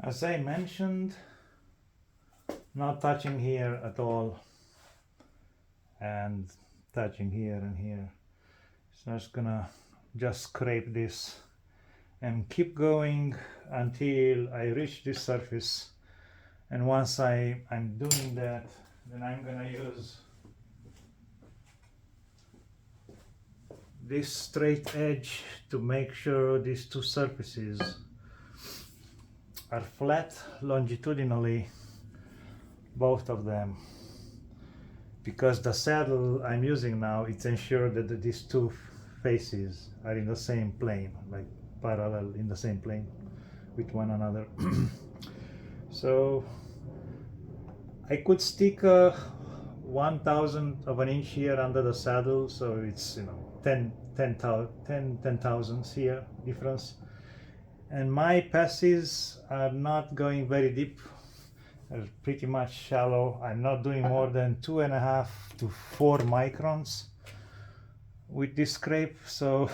As I mentioned, not touching here at all and touching here and here. So I'm just gonna scrape this and keep going until I reach this surface. And once I'm doing that, then I'm gonna use this straight edge to make sure these two surfaces are flat longitudinally, both of them, because the saddle I'm using now, it's ensured that these two faces are in the same plane, like parallel in the same plane with one another. So I could stick a 1/1000 of an inch here under the saddle, so it's 10 thousandths here difference. And my passes are not going very deep, they're pretty much shallow. I'm not doing more than 2.5 to 4 microns with this scrape, so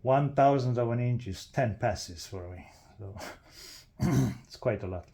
1/1000 of an inch is 10 passes for me, so it's quite a lot.